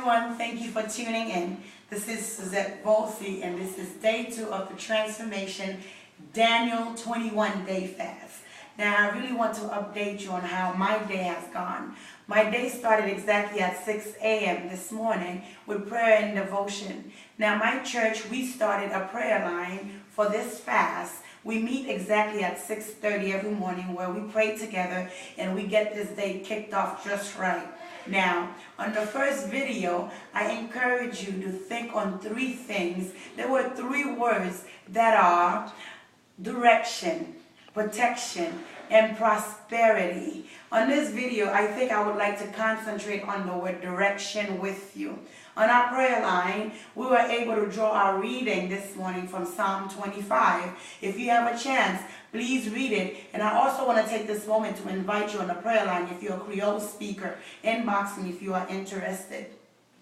everyone, thank you for tuning in. This is Suzette Volcy, and this is day 2 of the Transformation Daniel 21-day fast. Now, I really want to update you on how my day has gone. My day started exactly at 6 a.m. this morning with prayer and devotion. Now, my church, we started a prayer line for this fast. We meet exactly at 6:30 every morning where we pray together and we get this day kicked off just right. Now, on the first video, I encourage you to think on 3 things. There were 3 words that are direction, protection, and prosperity. On this video, I think I would like to concentrate on the word direction with you. On our prayer line, we were able to draw our reading this morning from Psalm 25. If you have a chance, please read it. And I also want to take this moment to invite you on the prayer line. If you're a Creole speaker, inbox me if you are interested.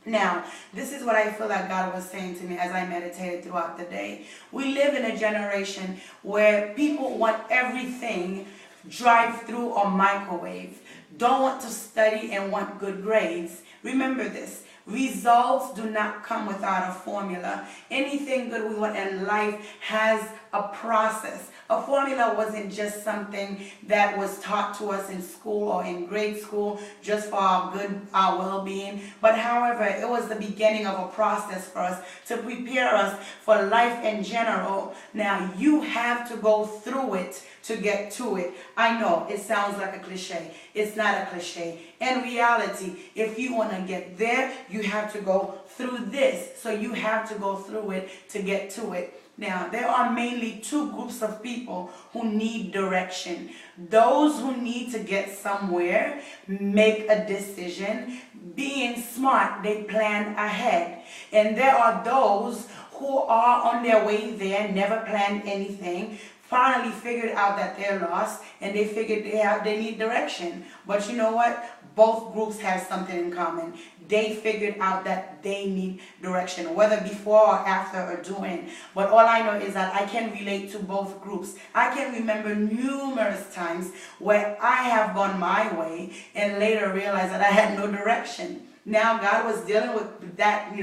Now, this is what I feel like God was saying to me as I meditated throughout the day. We live in a generation where people want everything drive-through or microwave, don't want to study and want good grades. Remember this. Results do not come without a formula. Anything good we want in life has a process. A formula wasn't just something that was taught to us in school or in grade school just for our well-being. But however, it was the beginning of a process for us to prepare us for life in general. Now, you have to go through it to get to it. I know it sounds like a cliche. It's not a cliche. In reality, if you want to get there, you have to go through this. So you have to go through it to get to it. Now, there are mainly 2 groups of people who need direction. Those who need to get somewhere, make a decision. Being smart, they plan ahead. And there are those who are on their way there, never planned anything, finally figured out that they're lost, and they figured they need direction. But you know what? Both groups have something in common. They figured out that they need direction, whether before or after or during. But all I know is that I can relate to both groups. I can remember numerous times where I have gone my way and later realized that I had no direction. Now God was dealing with that,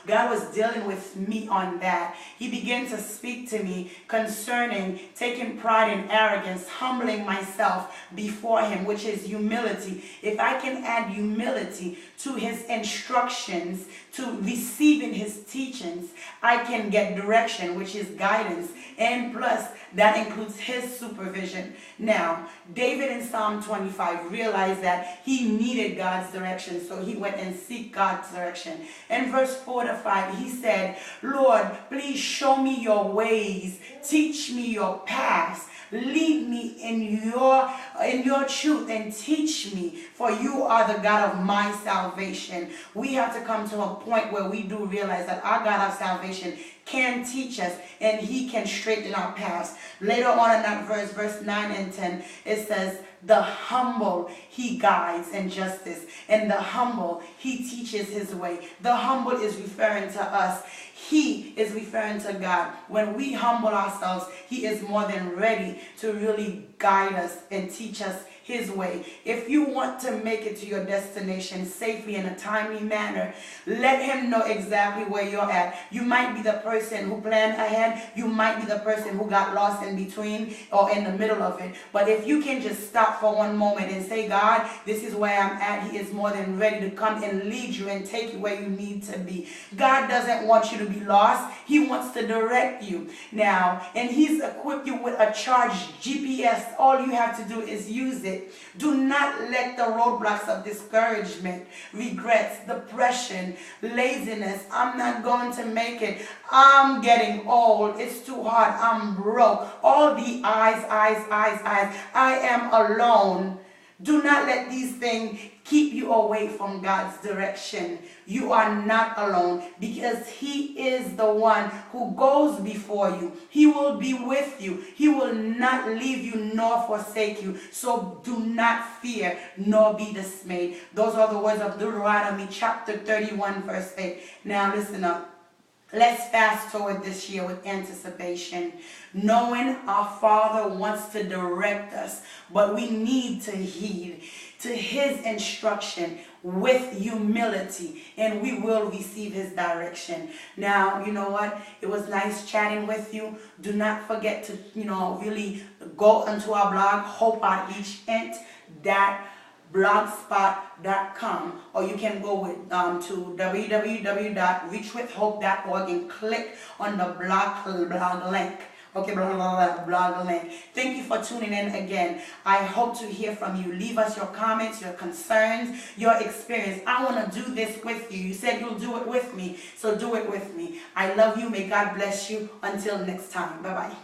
God was dealing with me on that. He began to speak to me concerning taking pride and arrogance, humbling myself before him, which is humility. If I can add humility to his instructions, to receiving his teachings, I can get direction, which is guidance. And plus, that includes his supervision. Now, David in Psalm 25 realized that he needed God's direction, so he went and seek God's direction. In verse 4 to 5, he said, Lord, please show me your ways, teach me your paths. Lead me in your truth and teach me, for you are the God of my salvation. We have to come to a point where we do realize that our God of salvation can teach us and he can straighten our paths. Later on in that verse 9 and 10, it says, the humble he guides in justice, and the humble he teaches his way. The humble is referring to us. He is referring to God. When we humble ourselves, he is more than ready to really guide us and teach us his way. If you want to make it to your destination safely in a timely manner, let him know exactly where you're at. You might be the person who planned ahead. You might be the person who got lost in between or in the middle of it. But if you can just stop for one moment and say, God, this is where I'm at, he is more than ready to come and lead you and take you where you need to be. God doesn't want you to be lost. He wants to direct you. Now, and he's equipped you with a charged GPS. All you have to do is use it. Do not let the roadblocks of discouragement, regrets, depression, laziness, I'm not going to make it, I'm getting old, it's too hard, I'm broke, all the eyes, I am alone. Do not let these things keep you away from God's direction. You are not alone because he is the one who goes before you. He will be with you. He will not leave you nor forsake you. So do not fear nor be dismayed. Those are the words of Deuteronomy chapter 31 verse 8. Now listen up. Let's fast forward this year with anticipation, knowing our Father wants to direct us, but we need to heed to his instruction. with humility, and we will receive his direction. Now, you know what? It was nice chatting with you. Do not forget to, really go onto our blog, hopeoutreach.blogspot.com, or you can go to www.reachwithhope.org and click on the blog link. Okay, blog link. Thank you for tuning in again. I hope to hear from you. Leave us your comments, your concerns, your experience. I want to do this with you. You said you'll do it with me, so do it with me. I love you. May God bless you. Until next time. Bye-bye.